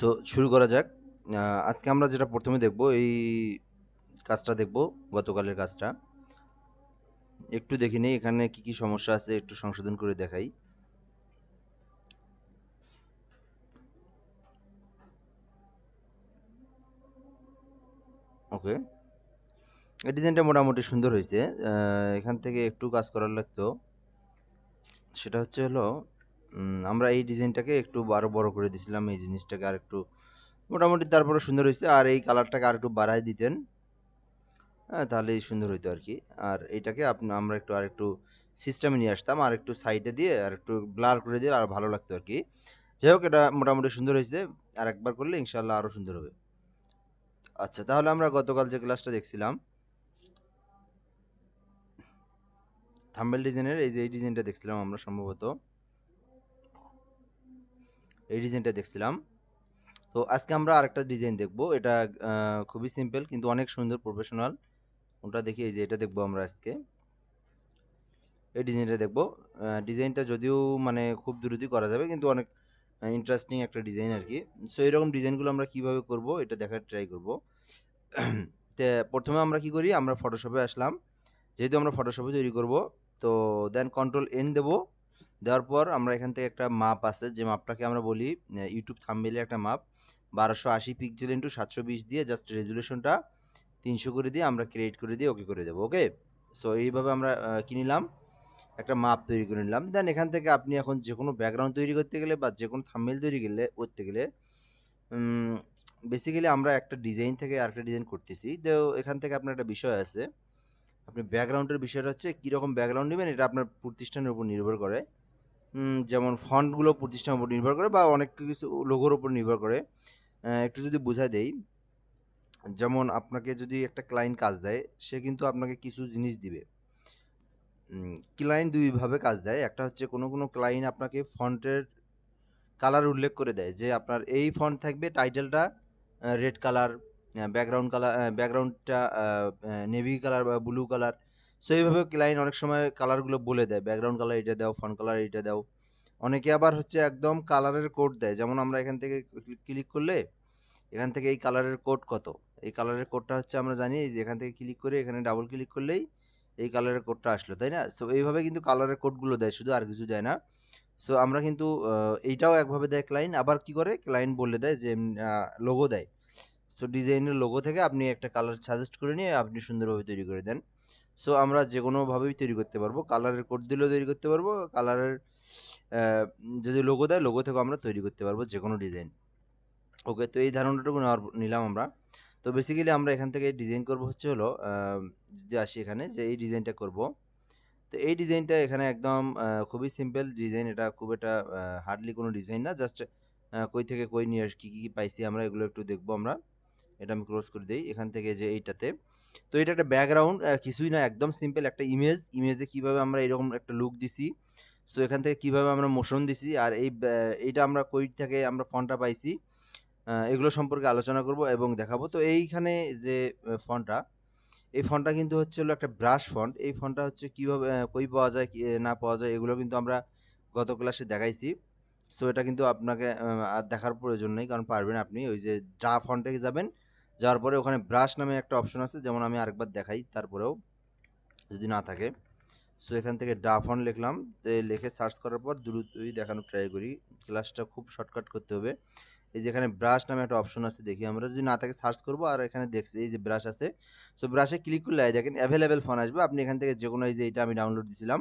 So শুরু করা যাক। আজকে আমরা যেটা প্রথমে দেখব এই কাজটা দেখব, গতকালের কাজটা। একটু দেখে নেই এখানে কি কি সমস্যা আছে, একটু সংশোধন করে দেখাই। ওকে, এই ডিজাইনটা মোটামুটি সুন্দর হয়েছে। এখান থেকে একটু কাজ করার লাগতো, সেটা হচ্ছে হলো আমরা এই ডিজাইনটাকে একটু আরো বড় করে দিছিলাম, এই জিনিসটাকে আর একটু মোটামুটি, তারপরে সুন্দর হয়েছে। আর এই কালারটাকে আর একটু বাড়ায় দিতেন, হ্যাঁ, তাহলেই সুন্দর হইতো আর কি। আর এইটাকে আমরা একটু আর একটু সিস্টেমে নিয়ে আসতাম, আর একটু সাইডে দিয়ে আর একটু ব্লার করে দিয়ে আর ভালো লাগতো আর কি। যাই হোক, এটা মোটামুটি সুন্দর হয়েছে। আর একবার করলে ইনশাল্লাহ আরো সুন্দর হবে। আচ্ছা, তাহলে আমরা গতকাল যে ক্লাসটা দেখছিলাম, থাম্বনেল ডিজাইনের এই ডিজাইনটা দেখছিলাম আমরা, সম্ভবত এই ডিজাইনটা দেখছিলাম। তো আজকে আমরা আরেকটা ডিজাইন দেখব। এটা খুবই সিম্পল কিন্তু অনেক সুন্দর, প্রফেশনাল। ওটা দেখি, এই যে এটা দেখবো আমরা আজকে। এই ডিজাইনটা দেখব। ডিজাইনটা যদিও মানে খুব দ্রুতই করা যাবে, কিন্তু অনেক ইন্টারেস্টিং একটা ডিজাইন আর কি। সো এরকম ডিজাইনগুলো আমরা কিভাবে করব এটা দেখার ট্রাই করব। তে প্রথমে আমরা কি করি, আমরা ফটোশপে আসলাম। যেহেতু আমরা ফটোশপে তৈরি করব, তো দেন কন্ট্রোল এন দেব। দেওয়ার পর আমরা এখান থেকে একটা মাপ আছে, যে মাপটাকে আমরা বলি ইউটিউব থাম্বনেইলের একটা মাপ, 1280 পিক্সেল ইন্টু 720 দিয়ে জাস্ট রেজুলেশনটা 300 করে দিয়ে আমরা ক্রিয়েট করে দিয়ে ওকে করে দেবো। ওকে, সো এইভাবে আমরা কি নিলাম, একটা মাপ তৈরি করে নিলাম। দেন এখান থেকে আপনি এখন যে কোনো ব্যাকগ্রাউন্ড তৈরি করতে গেলে বা যে কোনো থাম্বনেইল তৈরি করতে গেলে বেসিক্যালি আমরা একটা ডিজাইন থেকে আরেকটা ডিজাইন করতেছি। তো এখান থেকে আপনার একটা বিষয় আছে, আপনি ব্যাকগ্রাউন্ডের বিষয়টা হচ্ছে কীরকম ব্যাকগ্রাউন্ড নেবেন, এটা আপনার প্রতিষ্ঠানের উপর নির্ভর করে। যেমন ফন্টগুলো প্রতিষ্ঠানের উপর নির্ভর করে, বা অনেক কিছু লোগোর উপর নির্ভর করে। একটু যদি বোঝাই দেই, যেমন আপনাকে যদি একটা ক্লায়েন্ট কাজ দেয়, সে কিন্তু আপনাকে কিছু জিনিস দিবে। ক্লায়েন্ট দুইভাবে কাজ দেয়। একটা হচ্ছে কোনো ক্লায়েন্ট আপনাকে ফন্টের কালার উল্লেখ করে দেয়, যে আপনার এই ফন্ট থাকবে, টাইটেলটা রেড কালার, ব্যাকগ্রাউন্ডটা নেভি কালার বা ব্লু কালার। সো এইভাবে ক্লায়েন্ট অনেক সময় কালারগুলো বলে দেয়, ব্যাকগ্রাউন্ড কালার এটা দাও, ফন্ট কালার এটা দাও। অনেকে আবার হচ্ছে একদম কালারের কোড দেয়, যেমন আমরা এখান থেকে ক্লিক করলে এখান থেকে এই কালারের কোড কত, এই কালারের কোডটা হচ্ছে আমরা জানি, এই যে এখান থেকে ক্লিক করে এখানে ডাবল ক্লিক করলেই এই কালারের কোডটা আসলো, তাই না? সো এইভাবে কিন্তু কালারের কোডগুলো দেয়, শুধু আর কিছু দেয় না। সো আমরা কিন্তু এইটাও একভাবে দেয় ক্লায়েন্ট। আবার কি করে, ক্লায়েন্ট বলে দেয় যে লোগো দেয়। সো ডিজাইনের লোগো থেকে আপনি একটা কালার সাজেস্ট করে নিয়ে আপনি সুন্দরভাবে তৈরি করে দেন। সো আমরা যে কোনোভাবেই তৈরি করতে পারবো, কালারের কোড দিলেও তৈরি করতে পারবো, কালারের যদি লোগো দেয়, লোগো থেকেও আমরা তৈরি করতে পারবো যে কোনো ডিজাইন। ওকে, তো এই ধারণাটুকু নিলাম আমরা। তো বেসিক্যালি আমরা এখান থেকে ডিজাইন করব হচ্ছে হলো, যে আসি এখানে, যে এই ডিজাইনটা করব। তো এই ডিজাইনটা এখানে একদম খুবই সিম্পল ডিজাইন, এটা খুব একটা হার্ডলি কোনো ডিজাইন না। জাস্ট কই থেকে কই নিয়ে কি কি পাইছি আমরা, এগুলো একটু দেখবো আমরা। এটা আমি ক্লোজ করে দিই এখান থেকে, যে এইটাতে। তো এটা একটা ব্যাকগ্রাউন্ড, কিছুই না, একদম সিম্পল একটা ইমেজে কিভাবে আমরা এরকম একটা লুক দিছি। সো এখান থেকে কিভাবে আমরা মোশন দিছি, আর এইটা আমরা কই থেকে আমরা ফন্টটা পাইছি, এগুলো সম্পর্কে আলোচনা করব এবং দেখাবো। তো এইখানে যে ফন্টটা, এই ফন্টটা কিন্তু হচ্ছে হলো একটা ব্রাশ ফন্ট। এই ফন্টটা হচ্ছে কিভাবে কই পাওয়া যায়, না পাওয়া যায়, এগুলো কিন্তু আমরা গত ক্লাসে দেখাইছি। সো এটা কিন্তু আপনাকে আর দেখার প্রয়োজন নেই, কারণ পারবেন আপনি। ওই যে ড্রা ফন্টে যাবেন, যাওয়ার পরে ওখানে ব্রাশ নামে একটা অপশন আছে, যেমন আমি আরেকবার দেখাই তারপরেও যদি না থাকে। সো এখান থেকে ড্রা ফন্ট লিখলাম, লিখে সার্চ করার পর দ্রুতই দেখানোর ট্রাই করি, ক্লাসটা খুব শর্টকাট করতে হবে। এই যে এখানে ব্রাশ নামে একটা অপশন আছে, দেখি আমরা, যদি না থাকে সার্চ করবো। আর এখানে দেখছি এই যে ব্রাশ আছে। সো ব্রাশে ক্লিক করলে এই দেখেন অ্যাভেলেবেল ফন্ট আসবে। আপনি এখান থেকে যে কোনো, এই যে এটা আমি ডাউনলোড দিছিলাম,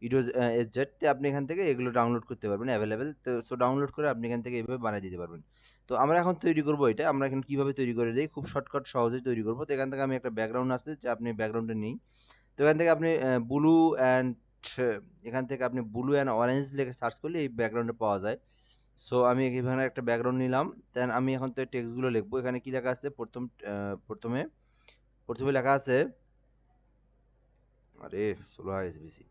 ইউডোজ এজেড, আপনি এখান থেকে এগুলো ডাউনলোড করতে পারবেন অ্যাভেলেবেল। তো সো ডাউনলোড করে আপনি এখান থেকে এইভাবে বানিয়ে দিতে পারবেন। তো আমরা এখন তৈরি করবো এটা, আমরা এখন কিভাবে তৈরি করে দিই, খুব শর্টকাট সহজেই তৈরি করবো। তো এখান থেকে আমি একটা ব্যাকগ্রাউন্ড আছে, যে আপনি ব্যাকগ্রাউন্ডে নেই। তো এখান থেকে আপনি ব্লু অ্যান্ড, এখান থেকে আপনি ব্লু অ্যান্ড অরেঞ্জ লিখে সার্চ করলে এই ব্যাকগ্রাউন্ডে পাওয়া যায়। সো আমি এখানে একটা ব্যাকগ্রাউন্ড নিলাম। দেন আমি এখন তো টেক্সটগুলো লিখবো। এখানে কি লেখা আছে, প্রথমে প্রথমে লেখা আছে, আরে স্লো হয়ে গেছে বেশি।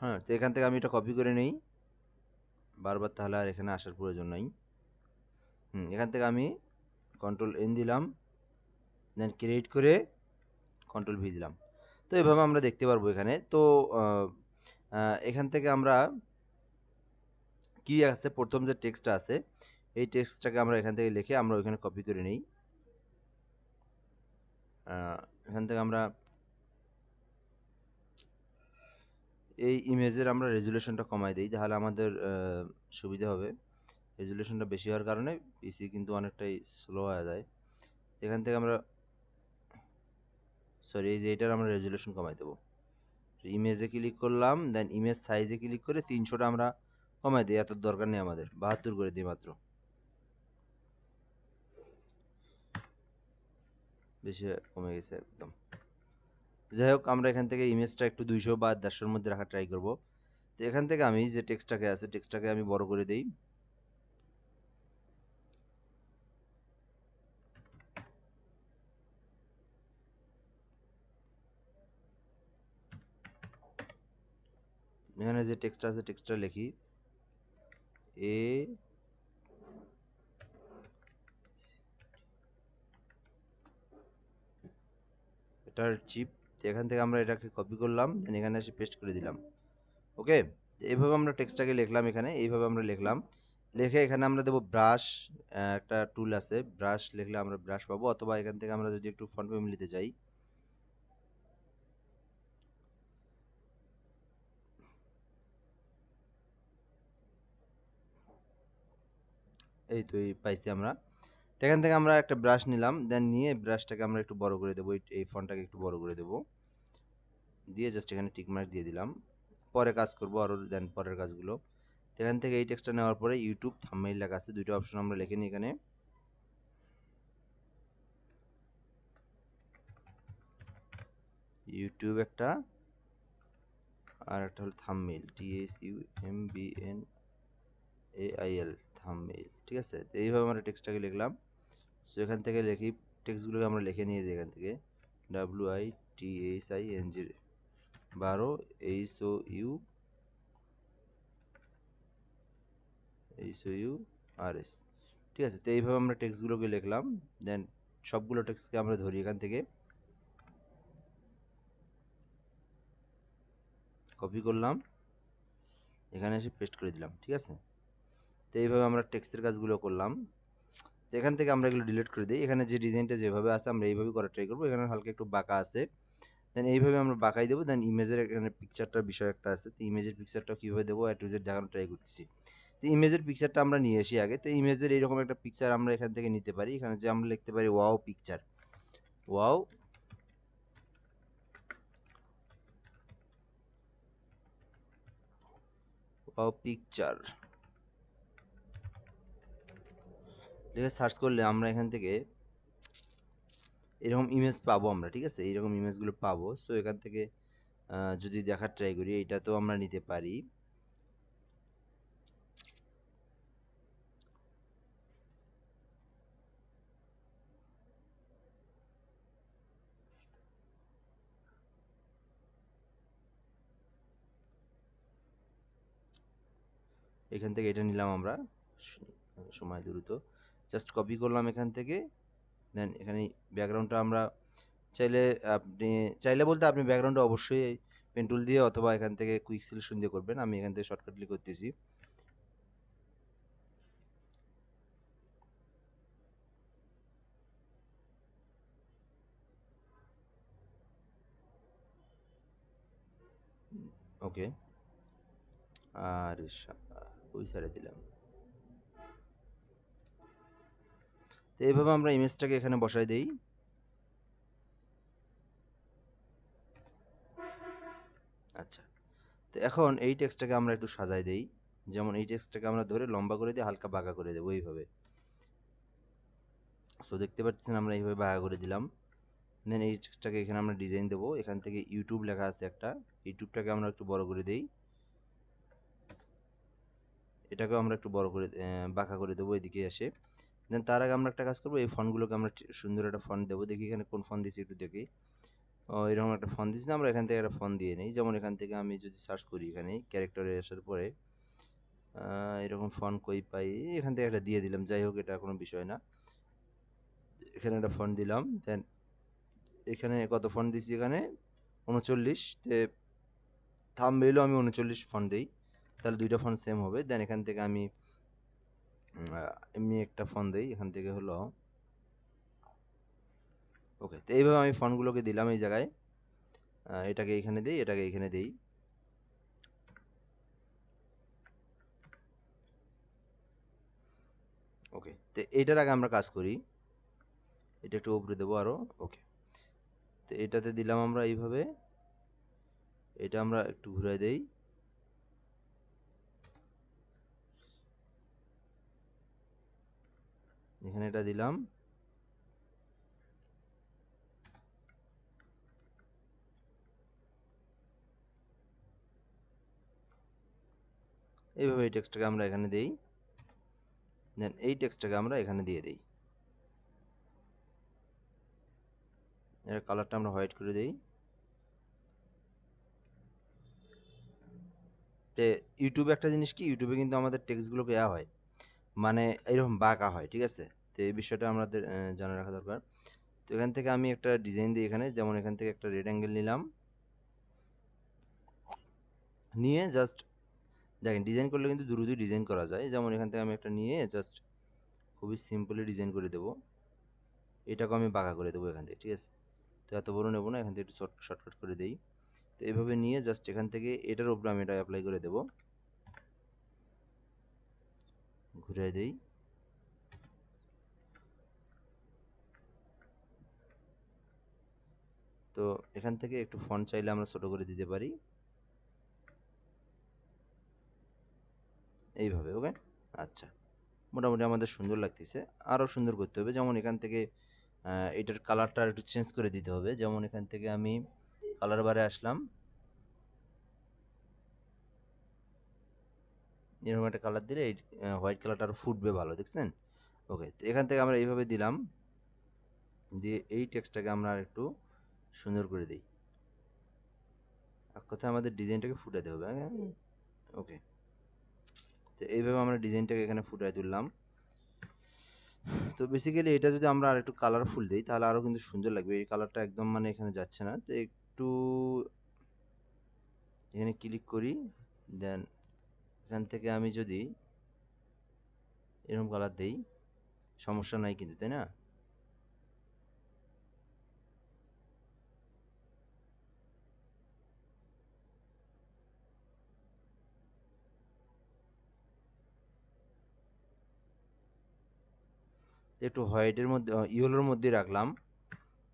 হ্যাঁ, তো এখান থেকে আমি এটা কপি করে নেই বারবার, তাহলে আর এখানে আসার প্রয়োজন নাই। এখান থেকে আমি কন্ট্রোল এন দিলাম, দেন ক্রিয়েট করে কন্ট্রোল ভি দিলাম। তো এভাবে আমরা দেখতে পারবো এখানে। তো এখান থেকে আমরা কি আছে, প্রথম যে টেক্সটটা আছে, এই টেক্সটটাকে আমরা এখান থেকে লিখে আমরা ওইখানে কপি করে নিই। এখান থেকে আমরা এই ইমেজের আমরা রেজুলেশনটা কমাই দিই, তাহলে আমাদের সুবিধা হবে। রেজুলেশনটা বেশি হওয়ার কারণে পিসি কিন্তু অনেকটাই স্লো হয়ে যায়। এখান থেকে আমরা সরি এই যে এটার আমরা রেজুলেশন কমাই দেবো। ইমেজে ক্লিক করলাম, দেন ইমেজ সাইজে ক্লিক করে 300টা আমরা কমাই দিই, এত দরকার নেই আমাদের, 72 করে দিই মাত্র, বেশি কমে গেছে একদম। যাই হোক, আমরা এখান থেকে ইমেজটা একটু 200 বা 150-এর মধ্যে রাখা ট্রাই করব। তো এখান থেকে আমি যে টেক্সটটাকে আছে টেক্সটটাকে আমি বড় করে দিই। এখানে যে টেক্সটটা আছে টেক্সটটা লিখি এ এটার চিপ। এখান থেকে আমরা এটাকে কপি করলাম, দেন এখানে এসে পেস্ট করে দিলাম। ওকে, এইভাবে আমরা টেক্সটটাকে লিখলাম, এখানে এইভাবে আমরা লিখলাম। লিখে এখানে আমরা দেবো ব্রাশ, একটা টুল আছে, ব্রাশ লিখলে আমরা ব্রাশ পাবো, অথবা এখান থেকে আমরা যদি একটু ফন্ট ফ্যামিলিতে যাই, এই তো এই পাইছি আমরা। তো এখান থেকে আমরা একটা ব্রাশ নিলাম, দেন নিয়ে ব্রাশটাকে আমরা একটু বড় করে দেবো, এই ফন্টটাকে একটু বড় করে দেবো, দিয়ে জাস্ট এখানে টিক মার্ক দিয়ে দিলাম। পরে কাজ করবো আরও, দেন পরের কাজগুলো। এখান থেকে এই টেক্সটটা নেওয়ার পরে ইউটিউব থাম্বনেইল লেখা আছে, দুইটা অপশন আমরা লিখে নিই এখানে। ইউটিউব একটা, আর একটা হলো থাম্বনেইল, THUMBNAIL, থাম্বনেইল। ঠিক আছে, তো এইভাবে আমরা টেক্সটটাকে লিখলাম। সো এখান থেকে লিখি, টেক্সটগুলোকে আমরা লিখে নিয়ে যাই এখান থেকে, WITHING 12 HOURS। ঠিক আছে, তো এইভাবে আমরা টেক্সটগুলোকে লিখলাম। দেন সবগুলো টেক্সটকে আমরা ধরি এখান থেকে, কপি করলাম, এখানে এসে পেস্ট করে দিলাম। ঠিক আছে, তো এইভাবে আমরা টেক্সটের কাজগুলো করলাম। তো এখান থেকে আমরা এগুলো ডিলিট করে দিই। এখানে যে ডিজাইনটা যেভাবে আছে আমরা এইভাবে করার ট্রাই করবো। এখানে হালকা একটু বাঁকা আছে, দেন এইভাবে আমরা বাঁকাই দেবো। দেন ইমেজের এখানে পিকচারটার বিষয় একটা আছে, তো ইমেজের পিকচারটা কীভাবে দেবো A to Z দেখানোর ট্রাই করতেছি। তো ইমেজের পিকচারটা আমরা নিয়ে আসি আগে। তো ইমেজের এইরকম একটা পিকচার আমরা এখান থেকে নিতে পারি। এখানে যে আমরা লিখতে পারি wow picture, wow wow picture লিখে সার্চ করলে আমরা এখান থেকে এরকম ইমেজ পাবো আমরা। ঠিক আছে, এইরকম ইমেজগুলো পাবো। সো এখান থেকে যদি দেখার ট্রাই করি, এইটাতেও আমরা নিতে পারি। এখান থেকে এটা নিলাম আমরা, সময় দ্রুত জাস্ট কপি করলাম এখান থেকে। দেন এখানে ব্যাকগ্রাউন্ডটা আমরা চাইলে, আপনি চাইলে বলতে আপনি ব্যাকগ্রাউন্ডটা অবশ্যই পেন টুল দিয়ে অথবা এখান থেকে কুইক সিলেকশন দিয়ে করবেন। আমি এখান থেকে শর্টকাটলি করতেছি। ওকে, আর ওই সাইডে দিলাম। তো এইভাবে আমরা ইমেজটাকে এখানে বসাই দেই। আচ্ছা, তো এখন এই টেক্সটটাকে আমরা একটু সাজাই দেই। যেমন এই টেক্সটটাকে আমরা ধরে লম্বা করে দিয়ে হালকা বাঁকা করে দেবো এইভাবে। সো দেখতে পাচ্ছেন আমরা এইভাবে বাঁকা করে দিলাম। দেন এই টেক্সটটাকে এখানে আমরা ডিজাইন দেবো। এখান থেকে ইউটিউব লেখা আছে একটা, ইউটিউবটাকে আমরা একটু বড় করে দেই। এটাকেও আমরা একটু বড় করে বাঁকা করে দেবো এদিকে এসে। দেন তার আগে আমরা একটা কাজ করবো, এই ফন্টগুলোকে আমরা সুন্দর একটা ফন্ট দেবো। দেখি এখানে কোন ফন্ট দিয়েছি একটু দেখি। ও, এরকম একটা ফন্ট দিয়েছি না, আমরা এখান থেকে একটা ফন্ট দিয়ে নিই। যেমন এখান থেকে আমি যদি সার্চ করি, এখানে ক্যারেক্টারে আসার পরে এরকম ফন্ট কই পাই, এখান থেকে একটা দিয়ে দিলাম। যাই হোক, এটা কোনো বিষয় না, এখানে একটা ফন্ট দিলাম। দেন এখানে কত ফন্ট দিয়েছি, এখানে 39। তে থাম্বনেইলও আমি 39 ফন্ট দিই, তাহলে দুইটা ফন্ট সেম হবে। দেন এখান থেকে আমি এমনি একটা ফন্ট দেই এখান থেকে হলো ওকে। তো এইভাবে আমি ফন্টগুলোকে দিলাম এই জায়গায়, এটাকে এখানে দিই, এটাকে এখানে দিই। ওকে, তো এইটার আগে আমরা কাজ করি, এটা একটু উপরে দেবো আরো। ওকে, তো এটাতে দিলাম আমরা এইভাবে, এটা আমরা একটু ঘুরাই দেই, এখানে এটা দিলাম। এইভাবে এই টেক্সটটাকে আমরা এখানে দেই, দেন এই টেক্সটটাকে আমরা এখানে দিয়ে দিই। এর কালারটা আমরা হোয়াইট করে দেই। তো ইউটিউবে একটা জিনিস কি, ইউটিউবে কিন্তু আমাদের টেক্সটগুলোকে হয় মানে এরকম বাঁকা হয়, ঠিক আছে? তো এই বিষয়টা আমাদের জানা রাখা দরকার। তো এখান থেকে আমি একটা ডিজাইন দিই এখানে, যেমন এখান থেকে একটা রেড অ্যাঙ্গেল নিলাম, নিয়ে জাস্ট দেখেন ডিজাইন করলে কিন্তু দ্রুত ডিজাইন করা যায়। যেমন এখান থেকে আমি একটা নিয়ে জাস্ট খুবই সিম্পলি ডিজাইন করে দেবো, এটাকে আমি বাঁকা করে দেবো এখান থেকে, ঠিক আছে? তো এত বড় নেবো না, এখান থেকে একটু শর্টকাট করে দেই। তো এভাবে নিয়ে জাস্ট এখান থেকে এটার উপরে আমি এটা অ্যাপ্লাই করে দেবো, ঘুরিয়ে দেই। তো এখান থেকে একটু ফন্ট চাইলে আমরা ছোট করে দিতে পারি এইভাবে। ওকে, আচ্ছা, মোটামুটি আমাদের সুন্দর লাগতেছে। আরও সুন্দর করতে হবে, যেমন এখান থেকে এটার কালারটা একটু চেঞ্জ করে দিতে হবে। যেমন এখান থেকে আমি কালার বারে আসলাম, এরকম একটা কালার দিলে এই হোয়াইট কালারটা আরও ফুটবে ভালো, দেখছেন? ওকে, তো এখান থেকে আমরা এইভাবে দিলাম, দিয়ে এই টেক্সটটাকে আমরা আর একটু সুন্দর করে দিই। এক কথায় আমাদের ডিজাইনটাকে ফুটাতে হবে। হ্যাঁ, ওকে, তো এইভাবে আমরা ডিজাইনটাকে এখানে ফুটাই তুললাম। তো বেসিক্যালি এটা যদি আমরা আর একটু কালারফুল দিই তাহলে আরও কিন্তু সুন্দর লাগবে। এই কালারটা একদম মানে এখানে যাচ্ছে না, তো একটু এখানে ক্লিক করি, দেন এখান থেকে আমি যদি এরকম কালার দেই সমস্যা নাই কিন্তু, তাই না? একটু হোয়াইটের মধ্যে ইয়েলোর মধ্যে রাখলাম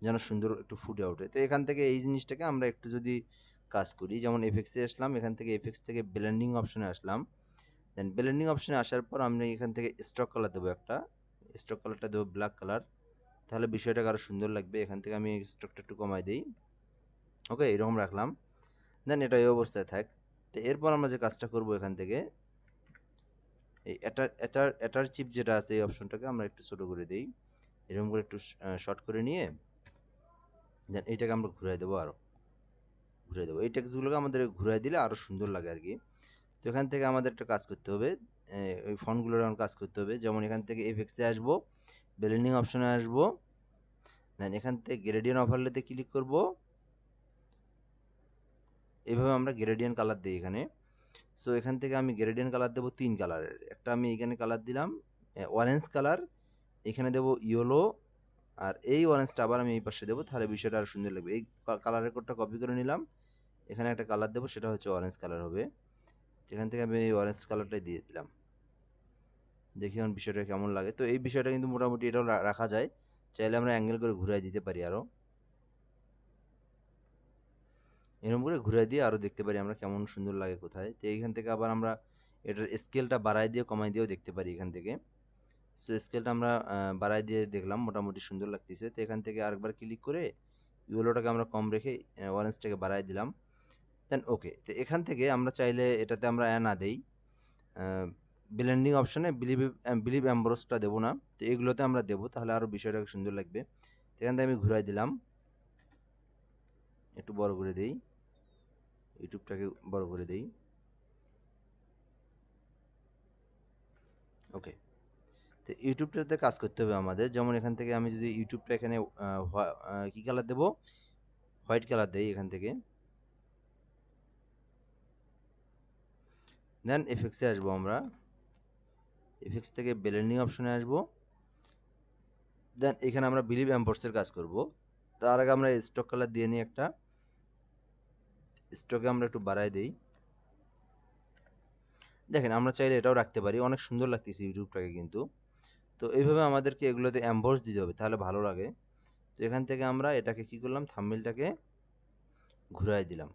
যেন সুন্দর একটু ফুটে ওঠে। তো এখান থেকে এই জিনিসটাকে আমরা একটু যদি কাজ করি, যেমন এফেক্টসে আসলাম, এখান থেকে এফেক্টস থেকে ব্লেন্ডিং অপশনে আসলাম, দেন ব্লেন্ডিং অপশনে আসার পর আমরা এখান থেকে স্ট্রোক কালার দেবো একটা, স্ট্রোক কালারটা দেবো ব্ল্যাক কালার, তাহলে বিষয়টাকে আরও সুন্দর লাগবে। এখান থেকে আমি স্ট্রোকটা একটু কমাই দিই। ওকে, এরকম রাখলাম, দেন এটা এই অবস্থায় থাক। তো এরপর আমরা যে কাজটা করব, এখান থেকে এই এটার চিপ যেটা আছে এই অপশনটাকে আমরা একটু ছোট করে দিই, এরকম করে একটু শর্ট করে নিয়ে দেন এইটাকে আমরা ঘুরাই দেবো, আরও ঘুরিয়ে দেবো। এই টেক্সটগুলোকে আমাদের ঘুরাই দিলে আরও সুন্দর লাগে আর কি। তো এখান থেকে আমাদের একটা কাজ করতে হবে, ওই ফন্টগুলোর আমার কাজ করতে হবে। যেমন এখান থেকে এফেক্টসে আসবো, ব্লেন্ডিং অপশনে আসবো, দেন এখান থেকে গ্রেডিয়েন্ট ওভারলেতে ক্লিক করব। এইভাবে আমরা গ্রেডিয়েন্ট কালার দিই এখানে। সো এখান থেকে আমি গ্রেডিয়েন্ট কালার দেবো 3 কালারের। একটা আমি এখানে কালার দিলাম অরেঞ্জ কালার, এখানে দেবো ইয়েলো, আর এই অরেঞ্জটা আবার আমি এই পাশে দেবো, তাহলে বিষয়টা আরও সুন্দর লাগবে। এই কালারের কোডটা কপি করে নিলাম, এখানে একটা কালার দেবো, সেটা হচ্ছে অরেঞ্জ কালার হবে। এখান থেকে আমি এই অরেঞ্জ কালারটাই দিয়ে দিলাম, দেখি এখন বিষয়টা কেমন লাগে। তো এই বিষয়টা কিন্তু মোটামুটি এটাও রাখা যায়, চাইলে আমরা অ্যাঙ্গেল করে ঘুরাই দিতে পারি আরও, এরকম করে ঘুরাই দিয়ে আরও দেখতে পারি আমরা কেমন সুন্দর লাগে কোথায়। তো এইখান থেকে আবার আমরা এটার স্কেলটা বাড়াই দিয়ে কমাই দিয়েও দেখতে পারি এখান থেকে। সো স্কেলটা আমরা বাড়াই দিয়ে দেখলাম মোটামুটি সুন্দর লাগতেছে। তো এখান থেকে আরেকবার ক্লিক করে ইয়েলোটাকে আমরা কম রেখে অরেঞ্জটাকে বাড়াই দিলাম, দেন ওকে। তো এখান থেকে আমরা চাইলে এটাতে আমরা না দেই ব্লেন্ডিং অপশনে বিলিভ অ্যাম্বরোসটা দেবো না, তো এগুলোতে আমরা দেবো, তাহলে আরও বিষয়টা সুন্দর লাগবে। তো এখান থেকে আমি ঘুরাই দিলাম, একটু বড় করে দেই, ইউটিউবটাকে বড় করে দেই। ওকে, তো ইউটিউবটাতে কাজ করতে হবে আমাদের। যেমন এখান থেকে আমি যদি ইউটিউবটা এখানে কি কালার দেবো, হোয়াইট কালার দেই এখান থেকে, দেন এফেক্টসে আসবো আমরা, ইফেক্টস থেকে ব্লেন্ডিং অপশনে আসবো, দেন এখানে আমরা বিলিভ এম্বসের কাজ করব। তার আগে আমরা স্টক কালার দিয়ে নিই একটা, স্টকে আমরা একটু বাড়াই দেই। দেখেন আমরা চাইলে এটাও রাখতে পারি, অনেক সুন্দর লাগতেছে ইউটিউবটাকে কিন্তু। তো এইভাবে আমাদেরকে এগুলোতে এম্বস দিতে হবে, তাহলে ভালো লাগে। তো এখান থেকে আমরা এটাকে কি করলাম, থাম্বনেলটাকে ঘুরাই দিলাম,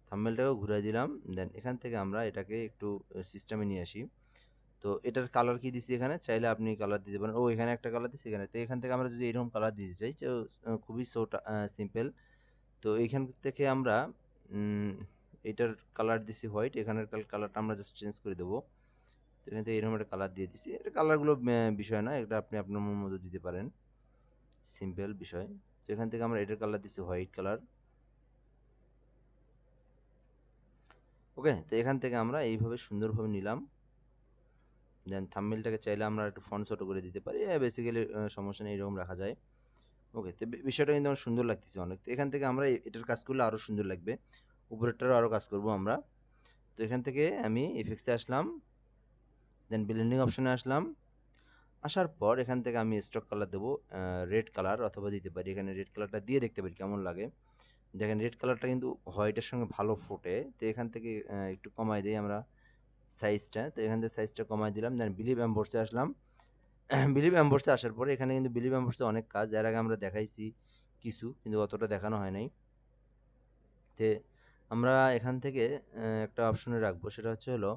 থাম্বনেলটাকেও ঘুরাই দিলাম। দেন এখান থেকে আমরা এটাকে একটু সিস্টেমে নিয়ে আসি। তো এটার কালার কি দিছি এখানে, চাইলে আপনি কালার দিতে পারেন। ও এখানে একটা কালার দিছি এখানে। তো এখান থেকে আমরা যদি এরকম কালার দিতে চাই, তো খুবই সিম্পল। তো এইখান থেকে আমরা এটার কালার দিছি হোয়াইট, এখানের কালারটা আমরা জাস্ট চেঞ্জ করে দেবো। তো এখান থেকে এরকম একটা কালার দিয়ে দিছি। এটা কালারগুলো বিষয় না, এটা আপনি আপনার মন মতো দিতে পারেন, সিম্পল বিষয়। তো এখান থেকে আমরা এটার কালার দিছি হোয়াইট কালার। ওকে, তো এখান থেকে আমরা এইভাবে সুন্দরভাবে নিলাম। দেন থাম্বনেলটাকে চাইলে আমরা একটু ফন্ট ছোট করে দিতে পারি, বেসিক্যালি সমস্যা নেই, এরকম রাখা যায়। ওকে, তো বিষয়টা কিন্তু আমার সুন্দর লাগতেছে অনেক। তো এখান থেকে আমরা এটার কাজ করলে আরও সুন্দর লাগবে, উপরেরটারও আরও কাজ করব আমরা। তো এখান থেকে আমি এফেক্টসে আসলাম, দেন ব্লেন্ডিং অপশনে আসলাম। আসার পর এখান থেকে আমি স্টক কালার দেবো রেড কালার, অথবা দিতে পারি এখানে রেড কালারটা দিয়ে দেখতে পারি কেমন লাগে। দেখেন রেড কালারটা কিন্তু হোয়াইটের সঙ্গে ভালো ফোটে। তো এখান থেকে একটু কমাই দিই আমরা সাইজটা। তো এখান থেকে সাইজটা কমাই দিলাম, দেন বিলিভ এম্বসে আসলাম। বিলিভ এম্বসে আসার পরে এখানে কিন্তু বিলিভ এম্বসে অনেক কাজ, এর আগে আমরা দেখাইছি কিছু, কিন্তু অতটা দেখানো হয় নাই। তে আমরা এখান থেকে একটা অপশনে রাখবো, সেটা হচ্ছে হলো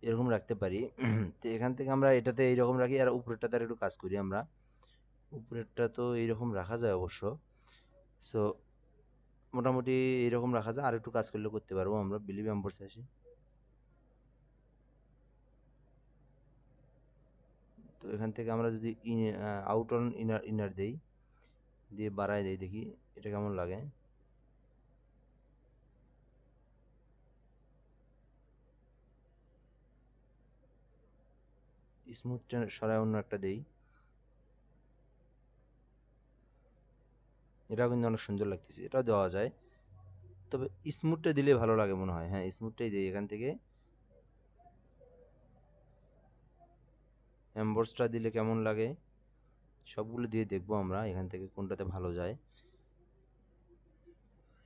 এরকম রাখতে পারি। তো এখান থেকে আমরা এটাতে এইরকম রাখি, আর উপরেরটাতে আর একটু কাজ করি আমরা। উপরেরটা তো এইরকম রাখা যায় অবশ্য। সো মোটামুটি এইরকম রাখা যায়, আর একটু কাজ করলে করতে পারবো আমরা। বিলিভ এম্বসে আসি। তো এখান থেকে আমরা যদি আউট অন ইনার ইনার দেই, দিয়ে বাড়াই দেই, দেখি এটা কেমন লাগে। স্মুথটা সরাই অন্য একটা দেই, এটাও কিন্তু অনেক সুন্দর লাগতেছে, এটাও দেওয়া যায়। তবে স্মুথটা দিলে ভালো লাগে মনে হয়, হ্যাঁ স্মুথটাই দিই এখান থেকে। এম্বসটা দিলে কেমন লাগে, সবগুলো দিয়ে দেখবো আমরা এখান থেকে কোনটাতে ভালো যায়।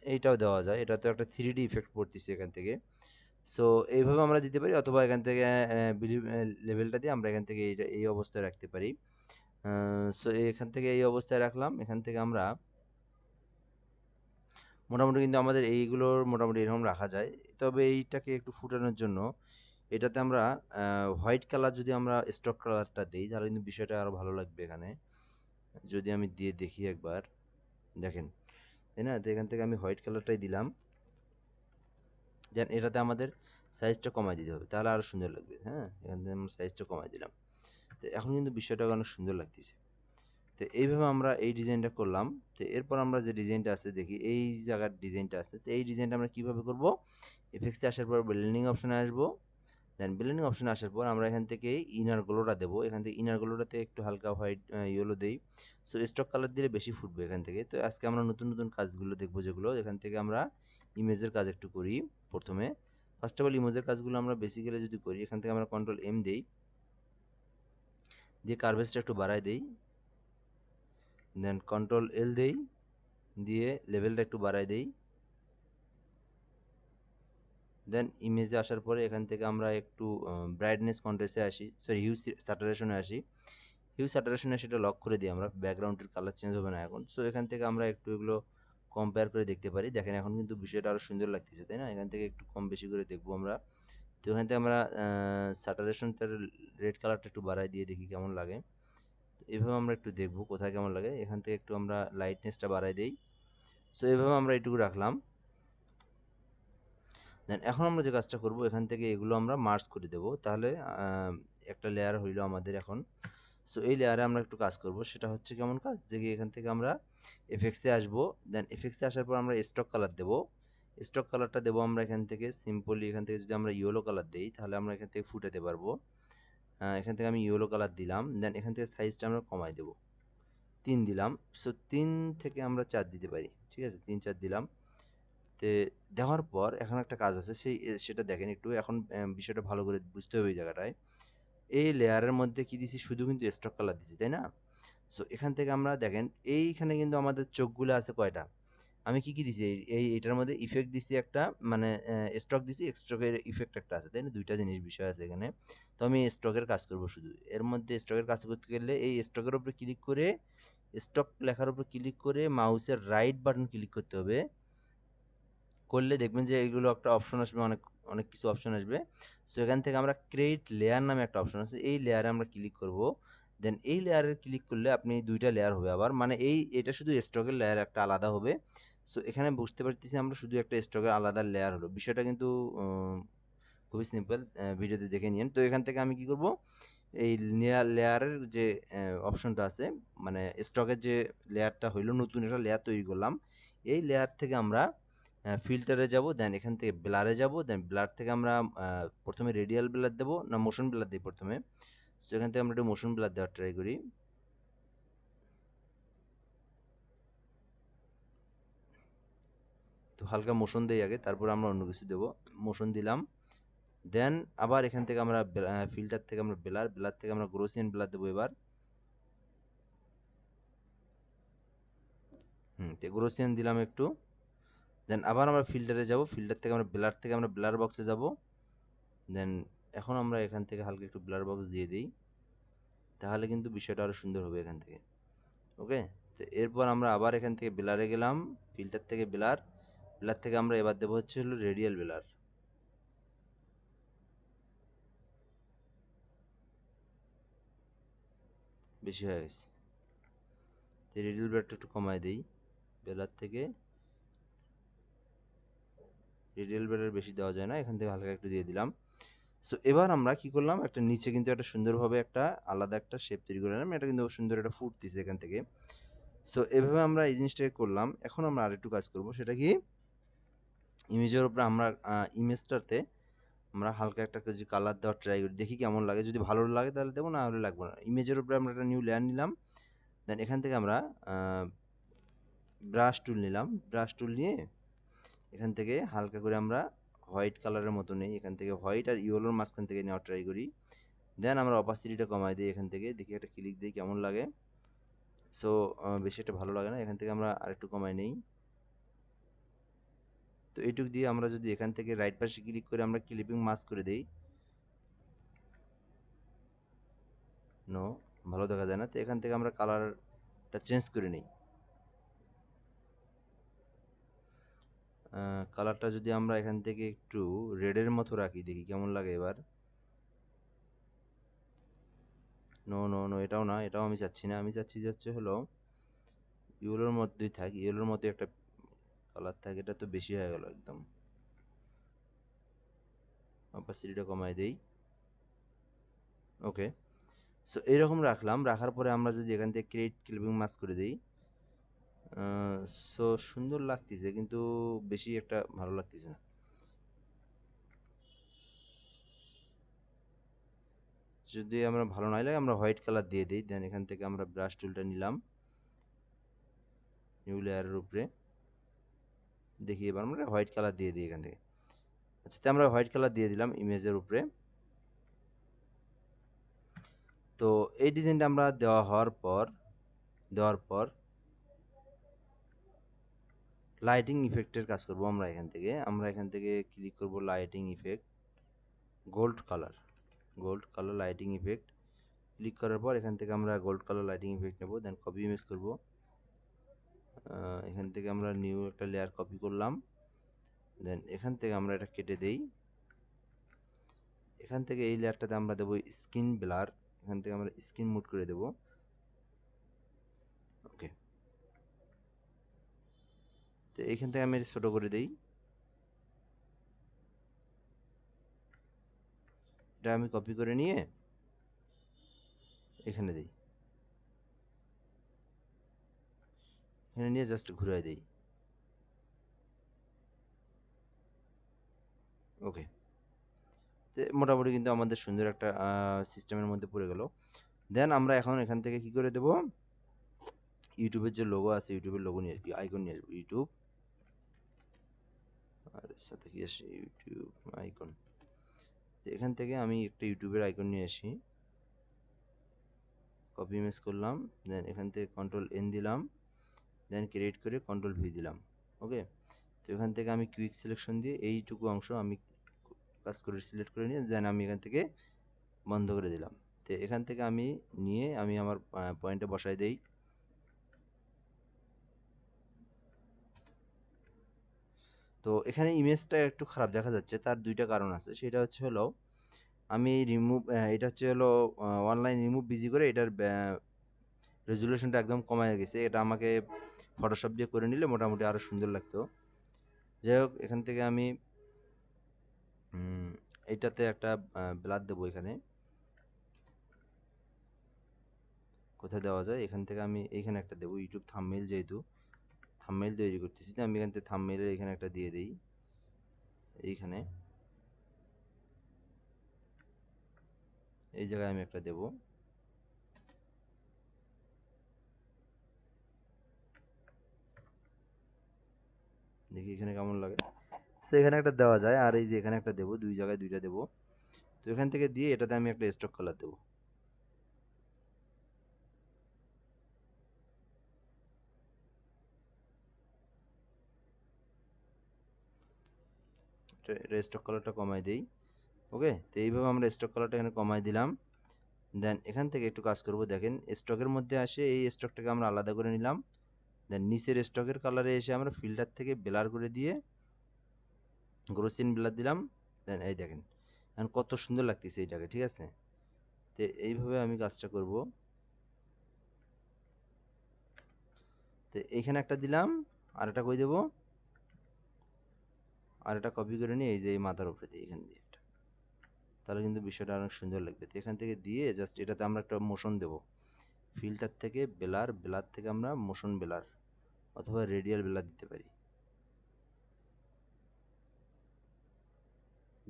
এইটাও দেওয়া যায়, এটা তো একটা 3D ইফেক্ট পড়তেছে এখান থেকে। সো এইভাবে আমরা দিতে পারি, অথবা এখান থেকে বিলিভ লেভেলটা দিয়ে আমরা এখান থেকে এই অবস্থায় রাখতে পারি। সো এখান থেকে এই অবস্থায় রাখলাম। এখান থেকে আমরা মোটামুটি কিন্তু আমাদের এইগুলোর মোটামুটি এরকম রাখা যায়। তবে এইটাকে একটু ফুটানোর জন্য এটাতে আমরা হোয়াইট কালার যদি আমরা স্টক কালারটা দিই, তাহলে কিন্তু বিষয়টা আরও ভালো লাগবে এখানে। যদি আমি দিয়ে দেখি একবার, দেখেন, তাই না? তো এখান থেকে আমি হোয়াইট কালারটাই দিলাম, দেন এটাতে আমাদের সাইজটা কমাই দিতে হবে, তাহলে আরও সুন্দর লাগবে। হ্যাঁ, এখান থেকে আমরা সাইজটা কমাই দিলাম। তো এখন কিন্তু বিষয়টা অনেক সুন্দর লাগতেছে। তো এইভাবে আমরা এই ডিজাইনটা করলাম। তো এরপর আমরা যে ডিজাইনটা আছে দেখি, এই জায়গার ডিজাইনটা আছে, তো এই ডিজাইনটা আমরা কীভাবে করব, এফেক্টসে আসার পর ব্লেন্ডিং অপশনে আসবো। দেন ব্লেন্ডিং অপশনে আসার পর আমরা এখান থেকে ইনার গ্লোটা দেবো। এখান থেকে ইনার গ্লোটাতে একটু হালকা হোয়াইট ইয়েলো দেই। সো স্টক কালার দিলে বেশি ফুটবে এখান থেকে। তো আজকে আমরা নতুন নতুন কাজগুলো দেখবো, যেগুলো এখান থেকে আমরা ইমেজের কাজ একটু করি প্রথমে। ফার্স্ট অফ অল ইমেজের কাজগুলো আমরা বেসিক্যালি যদি করি, এখান থেকে আমরা কন্ট্রোল এম দেই, দিয়ে কার্ভেজটা একটু বাড়াই দেই, দেন কন্ট্রোল এল দেই, দিয়ে লেভেলটা একটু বাড়াই দেই। দেন ইমেজে আসার পরে এখান থেকে আমরা একটু ব্রাইটনেস কন্ট্রাস্টে আসি, সরি হিউ স্যাচুরেশনে আসি। হিউ স্যাচুরেশনে সেটা লক করে দিই আমরা, ব্যাকগ্রাউন্ডের কালার চেঞ্জ হবে না এখন। সো এখান থেকে আমরা একটু এগুলো কম্পেয়ার করে দেখতে পারি। দেখেন এখন কিন্তু বিষয়টা আরও সুন্দর লাগতেছে, তাই না? এখান থেকে একটু কম বেশি করে দেখবো আমরা। তো এখান থেকে আমরা স্যাচুরেশনটার রেড কালারটা একটু বাড়াই দিয়ে দেখি কেমন লাগে। তো এভাবে আমরা একটু দেখবো কোথায় কেমন লাগে। এখান থেকে একটু আমরা লাইটনেসটা বাড়াই দিই। সো এভাবে আমরা এইটুকু রাখলাম। দেন এখন আমরা যে কাজটা করব, এখান থেকে এগুলো আমরা মার্জ করে দেব, তাহলে একটা লেয়ার হইলো আমাদের এখন। সো এই লেয়ারে আমরা একটু কাজ করব, সেটা হচ্ছে কেমন কাজ দেখি। এখান থেকে আমরা এফেক্টসে আসবো, দেন এফেক্টসে আসার পর আমরা স্টক কালার দেব। স্টক কালারটা দেবো আমরা এখান থেকে সিম্পলি, এখান থেকে যদি আমরা ইয়েলো কালার দিই, তাহলে আমরা এখান থেকে ফুটাতে পারবো। এখান থেকে আমি ইয়েলো কালার দিলাম, দেন এখান থেকে সাইজটা আমরা কমাই দেবো, 3 দিলাম। সো 3 থেকে আমরা 4 দিতে পারি, ঠিক আছে? 3 4 দিলাম। তো দেওয়ার পর এখন একটা কাজ আছে, সেটা দেখেন একটু এখন। বিষয়টা ভালো করে বুঝতে হবে এই জায়গাটায়। এই লেয়ারের মধ্যে কি দিছি, শুধু কিন্তু স্ট্রোক কালার দিছি, তাই না? সো এখান থেকে আমরা দেখেন এইখানে কিন্তু আমাদের চোখগুলো আছে কয়টা। আমি কি কি দিছি, এটার মধ্যে ইফেক্ট দিছি একটা, মানে স্ট্রোক দিছি, স্ট্রোকের ইফেক্ট একটা আছে, তাই না? দুইটা জিনিস বিষয় আছে এখানে। তো আমি স্ট্রোকের কাজ করব শুধু। এর মধ্যে স্ট্রোকের কাজ করতে গেলে এই স্ট্রোকের উপরে ক্লিক করে, স্ট্রোক লেখার উপর ক্লিক করে মাউসের রাইট বাটন ক্লিক করতে হবে। করলে দেখবেন যে এগুলো একটা অপশন আসবে, অনেক অনেক কিছু অপশন আসবে। সো এখান থেকে আমরা ক্রিয়েট লেয়ার নামে একটা অপশন আছে, এই লেয়ারে আমরা ক্লিক করব। দেন এই লেয়ারে ক্লিক করলে আপনি দুইটা লেয়ার হবে আবার, মানে এটা শুধু স্ট্রোকের লেয়ার একটা আলাদা হবে। সো এখানে বুঝতে পারতেছি আমরা শুধু একটা স্ট্রোকের আলাদা লেয়ার হলো, বিষয়টা কিন্তু খুবই সিম্পল, ভিডিওতে দেখে নিন। তো এখান থেকে আমি কি করব, এই লেয়ারের যে অপশনটা আছে, মানে স্টকের যে লেয়ারটা হইলো, নতুন একটা লেয়ার তৈরি করলাম। এই লেয়ার থেকে আমরা ফিল্টারে যাব, দেন এখান থেকে ব্লারে যাব, দেন ব্লার থেকে আমরা প্রথমে রেডিয়াল ব্লার দেবো না মোশন ব্লার দিই প্রথমে। তো এখান থেকে আমরা একটু মোশন ব্লার দেওয়ার ট্রাই করি। তো হালকা মোশন দেই আগে, তারপর আমরা অন্য কিছু দেবো। মোশন দিলাম, দেন আবার এখান থেকে আমরা ফিল্টার থেকে আমরা ব্লার থেকে আমরা গ্রোসিয়ান ব্লার দেবো এবার। তো গ্রোসিয়ান দিলাম একটু। দেন আবার আমরা ফিল্টারে যাব, ফিল্টার থেকে আমরা ব্লার বক্সে যাব। দেন এখন আমরা এখান থেকে হালকা একটু ব্লার বক্স দিয়ে দিই, তাহলে কিন্তু বিষয়টা আরও সুন্দর হবে এখান থেকে। ওকে, তো এরপর আমরা আবার এখান থেকে ব্লারে গেলাম, ফিল্টার থেকে ব্লার থেকে আমরা এবার দেবো হচ্ছে হলো রেডিয়াল ব্লার। বেশি হয়ে গেছে, তো রেডিয়াল ব্লারটা একটু কমায় দিই। ব্লার থেকে রেডিয়াল ব্লার বেশি দেওয়া যায় না, এখান থেকে হালকা একটু দিয়ে দিলাম। সো এবার আমরা কি করলাম, একটা নিচে কিন্তু একটা সুন্দরভাবে একটা আলাদা একটা শেপ তৈরি করে নিলাম, এটা কিন্তু সুন্দর একটা ফুটতেছে এখান থেকে। সো এভাবে আমরা এই জিনিসটাকে করলাম। এখন আমরা আরেকটু কাজ করব, সেটা কি, ইমেজের উপরে আমরা ইমেজটাতে আমরা হালকা একটা কিছু কালার দেওয়ার ট্রাই করি, দেখি কেমন লাগে। যদি ভালো লাগে তাহলে দেবো, না হলে লাগবে না। ইমেজের উপরে আমরা একটা নিউ লেয়ার নিলাম, দেন এখান থেকে আমরা ব্রাশ টুল নিলাম। ব্রাশ টুল নিয়ে এখান থেকে হালকা করে আমরা হোয়াইট কালারের মতো নেই, এখান থেকে হোয়াইট আর ইয়েলোর মাঝখান থেকে নেওয়ার ট্রাই করি। দেন আমরা অপাসিটিটা কমাই দিই, এখান থেকে দেখি একটা ক্লিক দিই কেমন লাগে। সো বেশি একটা ভালো লাগে না, এখান থেকে আমরা আরেকটু কমাই নেই। তো এইটুক দিয়ে আমরা যদি এখান থেকে রাইট পাশে ক্লিক করে আমরা ক্লিপিং মাস্ক করে দিই, নো, ভালো দেখা যায় না। তো এখান থেকে আমরা কালারটা চেঞ্জ করে নিই। কালারটা যদি আমরা এখান থেকে একটু রেডের মতো রাখি, দেখি কেমন লাগে এবার। নো নো নো, এটাও না, এটাও আমি চাচ্ছি না। আমি চাচ্ছি যে হচ্ছে হলো ইয়েলোর মধ্যেই থাক, ইয়েলোর মধ্যে একটা কালার থাকে। এটা তো বেশি হয়ে গেল একদম, অপাসিটিটা কমাই দেই। ওকে, সো এইরকম রাখলাম। রাখার পরে আমরা যদি এখান থেকে ক্রিয়েট ক্লিপিং মাস্ক করে দিই, সো সুন্দর লাগতেছে, কিন্তু বেশি একটা ভালো লাগতেছে না। যদি আমরা ভালো নাই লাগে, আমরা হোয়াইট কালার দিয়ে দিই। দেন এখান থেকে আমরা ব্রাশ টুলটা নিলাম নিউ লেয়ারের উপরে, দেখি এবার আমরা হোয়াইট কালার দিয়ে দিই এখান থেকে। আচ্ছা, তো আমরা হোয়াইট কালার দিয়ে দিলাম ইমেজের উপরে। তো এই ডিজাইনটা আমরা দেওয়ার পর লাইটিং ইফেক্টের কাজ করব। আমরা এখান থেকে ক্লিক করব lighting effect, gold colour lighting effect. Click করার পর এখান থেকে আমরা গোল্ড কালার লাইটিং ইফেক্ট নেব, দেন কপি ইমেজ করব। এখান থেকে আমরা নিউ একটা লেয়ার কপি করলাম, দেন এখান থেকে আমরা এটা কেটে দেই। এখান থেকে এই লেয়ারটাতে আমরা দেবো স্কিন ব্লার, এখান থেকে আমরা স্কিন মুড করে দেব। ওকে, তো এখান থেকে আমি ছোট করে দেই। এটা আমি কপি করে নিয়ে এখানে দিই, এখানে নিয়ে জাস্ট ঘুরাই দিই। ওকে, তো মোটামুটি কিন্তু আমাদের সুন্দর একটা সিস্টেমের মধ্যে পড়ে গেল। দেন আমরা এখন এখান থেকে কি করে দেব, ইউটিউবের যে লোগো আছে, ইউটিউবের লোগো নিয়ে আইকন নিয়ে আসবো। ইউটিউব, আর সাথে কি আসে ইউটিউব আইকন। তো এখান থেকে আমি একটা ইউটিউবের আইকন নিয়ে আসি, কপি ইমেজ করলাম, দেন এখান থেকে কন্ট্রোল এন দিলাম, দেন ক্রিয়েট করে কন্ট্রোল ভি দিলাম। ওকে, তো এখান থেকে আমি কুইক সিলেকশন দিয়ে এইটুকু অংশ আমি কাজ করে সিলেক্ট করে নিয়ে দেন আমি এখান থেকে বন্ধ করে দিলাম। তো এখান থেকে আমি নিয়ে আমি আমার পয়েন্টে বসাই দেই। তো এখানে ইমেজটা একটু খারাপ দেখা যাচ্ছে, তার দুইটা কারণ আছে। সেটা হচ্ছে হলো আমি রিমুভ, এটা হচ্ছে হলো অনলাইন রিমুভ বিজি করে এটার রেজুলেশনটা একদম কমায় গেছে। এটা আমাকে ফটোশপ দিয়ে করে নিলে মোটামুটি আরও সুন্দর লাগতো। যাই হোক, এখান থেকে আমি এইটাতে একটা ব্লাড দেবো। এখানে কোথায় দেওয়া যায়, এখান থেকে আমি এইখানে একটা দেবো। ইউটিউব থাম্বনেইল, যেহেতু থাম্বনেইল তৈরি করতেছি, তো আমি এখান থেকে থাম্বনেইলের এখানে একটা দিয়ে দিই। এইখানে এই জায়গায় আমি একটা দেবো। দেখি এখানে কেমন লাগে। সো এখানে একটা দেওয়া যায়, আর এই যে এখানে একটা দেবো, দুই জায়গায় দুইটা দেবো। তো এখান থেকে দিয়ে এটাতে আমি একটা স্টক কালার দেবো। এটা স্টক কালারটা কমাই দিই। ওকে, তো এইভাবে আমরা স্টক কালারটা এখানে কমাই দিলাম। দেন এখান থেকে একটু কাজ করব। দেখেন স্টকের মধ্যে আসে এই স্টকটাকে আমরা আলাদা করে নিলাম। দেন নিচের স্টকের কালারে এসে আমরা ফিল্টার থেকে ব্লার করে দিয়ে গ্রোসিন ব্লার দিলাম। দেন এই দেখেন এখন কত সুন্দর লাগতেছে এইটাকে, ঠিক আছে। তো এইভাবে আমি কাজটা করব। তো এইখানে একটা দিলাম, আর একটা কই দেবো, আর একটা কপি করে নিয়ে এই যে এই মাথার উপরে দিই, এখান দিয়ে একটা। তাহলে কিন্তু বিষয়টা অনেক সুন্দর লাগবে। তো এখান থেকে দিয়ে জাস্ট এটাতে আমরা একটা মোশন দেবো। ফিল্টার থেকে ব্লার, ব্লার থেকে আমরা মোশন ব্লার অথবা রেডিয়াল ব্লার দিতে পারি।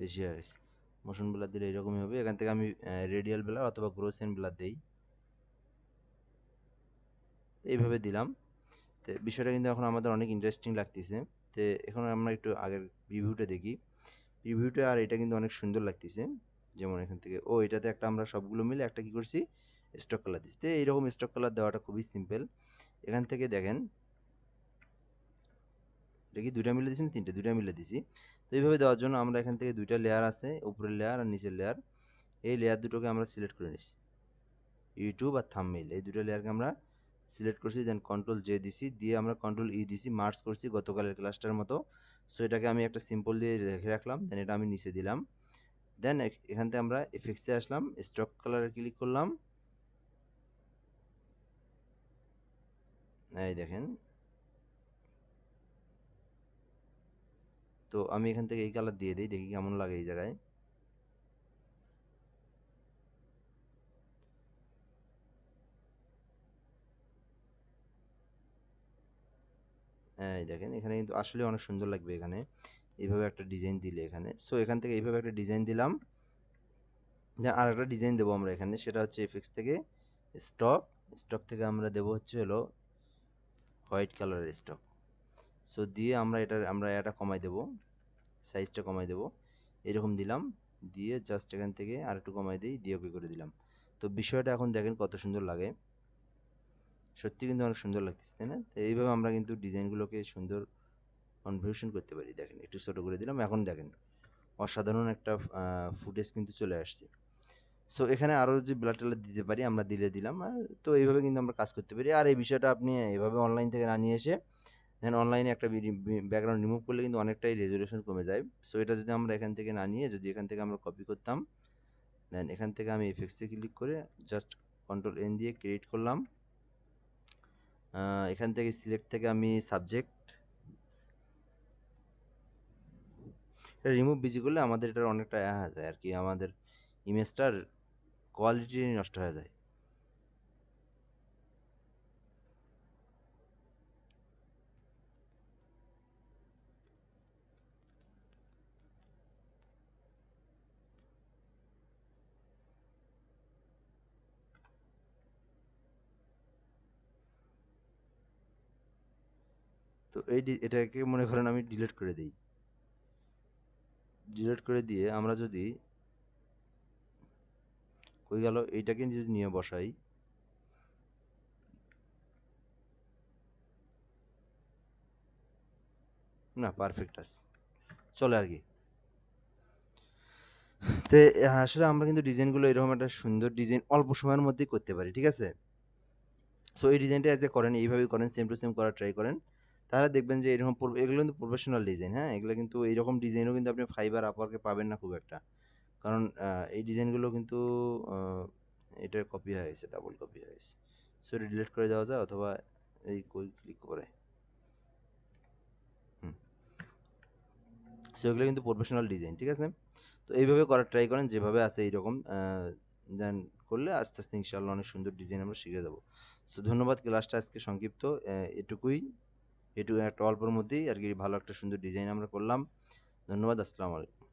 বেশি হয়ে গেছে, মোশন ব্লার দিলে এরকমই হবে। এখান থেকে আমি রেডিয়াল ব্লার অথবা গ্রোসেন ব্লার দিই, এইভাবে দিলাম। তো বিষয়টা কিন্তু এখন আমাদের অনেক ইন্টারেস্টিং লাগতেছে। তো এখন আমরা একটু আগের রিভিউটা দেখি। রিভিউটা আর এটা কিন্তু অনেক সুন্দর লাগতেছে। যেমন এখান থেকে এটাতে একটা আমরা সবগুলো মিলে একটা কি করছি, স্টক কালার দিচ্ছি। তো এইরকম স্টক কালার দেওয়াটা খুবই সিম্পল। এখান থেকে দেখেন, এটা কি দুইটা মিলে দিছি না তিনটে, দুইটা মিলে দিছি। তো এইভাবে দেওয়ার জন্য আমরা এখান থেকে দুইটা লেয়ার আছে, উপরের লেয়ার আর নিচের লেয়ার, এই লেয়ার দুটোকে আমরা সিলেক্ট করে নিচ্ছি। ইউটিউব আর থাম্বনেইল এই দুটো লেয়ারকে আমরা সিলেক্ট করছি। দেন কন্ট্রোল জে দিছি, দিয়ে আমরা কন্ট্রোল ই দিছি, মার্জ করছি গতকালের ক্লাসটার মতো। সো এটাকে আমি একটা সিম্পল দিয়ে রেখে রাখলাম। দেন এটা আমি নিচে দিলাম। দেন এখান থেকে আমরা এফেক্টসে আসলাম, স্টক কালারে ক্লিক করলাম। এই দেখেন, তো আমি এখান থেকে এই কালার দিয়ে দিই, দেখি কেমন লাগে এই জায়গায়। এই দেখেন এখানে কিন্তু আসলে অনেক সুন্দর লাগবে এখানে এইভাবে একটা ডিজাইন দিলে এখানে। সো এখান থেকে এইভাবে একটা ডিজাইন দিলাম। দেন আর একটা ডিজাইন দেবো আমরা এখানে, সেটা হচ্ছে এফেক্টস থেকে স্টক, স্টক থেকে আমরা দেবো হচ্ছে হলো হোয়াইট কালারের স্টক। সো দিয়ে আমরা এটা কমাই দেবো, সাইজটা কমাই দেবো, এরকম দিলাম। দিয়ে জাস্ট এখান থেকে আর একটু কমাই দিই, দিয়ে ওকে করে দিলাম। তো বিষয়টা এখন দেখেন কত সুন্দর লাগে, সত্যি কিন্তু অনেক সুন্দর লাগতেছে, তাই না? তো এইভাবে আমরা কিন্তু ডিজাইনগুলোকে সুন্দর কনভার্সন করতে পারি। দেখেন একটু ছোট করে দিলাম, এখন দেখেন অসাধারণ একটা ফুটেজ কিন্তু চলে আসছে। সো এখানে আরও যদি ব্লাড টালার দিতে পারি আমরা দিলাম। তো এইভাবে কিন্তু আমরা কাজ করতে পারি। আর এই বিষয়টা আপনি এভাবে অনলাইন থেকে না নিয়ে এসে দেন অনলাইনে একটা ব্যাকগ্রাউন্ড রিমুভ করলে কিন্তু অনেকটাই রেজলিউশন কমে যায়। সো এটা যদি আমরা এখান থেকে না নিয়ে যদি এখান থেকে আমরা কপি করতাম, দেন এখান থেকে আমি এফেক্টসে ক্লিক করে জাস্ট কন্ট্রোল এন দিয়ে ক্রিয়েট করলাম। এখান থেকে সিলেক্ট থেকে আমি সাবজেক্ট রিমুভ বিজি করলে আমাদের এটার অনেকটা হয়ে যায় আর কি, আমাদের ইমেজটার কোয়ালিটি নষ্ট হয়ে যায়। তো এটাকে মনে করেন আমি ডিলিট করে দিই। ডিলিট করে দিয়ে আমরা যদি কই গেল এইটাকে যদি নিয়ে বসাই, না পারফেক্ট আছে, চলে আর কি। তো আসলে আমরা কিন্তু ডিজাইনগুলো এরকম একটা সুন্দর ডিজাইন অল্প সময়ের মধ্যেই করতে পারি, ঠিক আছে? সো এই ডিজাইনটা অ্যাজ এ করেন, এইভাবেই করেন, সেম টু সেম করার ট্রাই করেন। তাহলে দেখবেন যে এরকম এগুলো কিন্তু প্রফেশনাল ডিজাইন, হ্যাঁ? এগুলো কিন্তু এইরকম ডিজাইনও কিন্তু আপনি ফাইবার আপওয়ার্কে পাবেন না খুব একটা। কারণ এই ডিজাইনগুলো কিন্তু এটার কপি হয়ে গেছে, ডাবল কপি হয়ে গেছে। সো এটা ডিলিট করে দেওয়া যায়, অথবা এই কই ক্লিক করে, হুম। সো এগুলো কিন্তু প্রফেশনাল ডিজাইন, ঠিক আছে? তো এইভাবে করার ট্রাই করেন, যেভাবে আছে এইরকম দেন করলে আস্তে আস্তে ইনশাআল্লাহ অনেক সুন্দর ডিজাইন আমরা শিখে যাবো। সো ধন্যবাদ, ক্লাসটা আজকে সংক্ষিপ্ত, এটুকুই। একটা অল্পের মধ্যেই আর কি ভালো একটা সুন্দর ডিজাইন আমরা করলাম। ধন্যবাদ, আসসালামু আলাইকুম।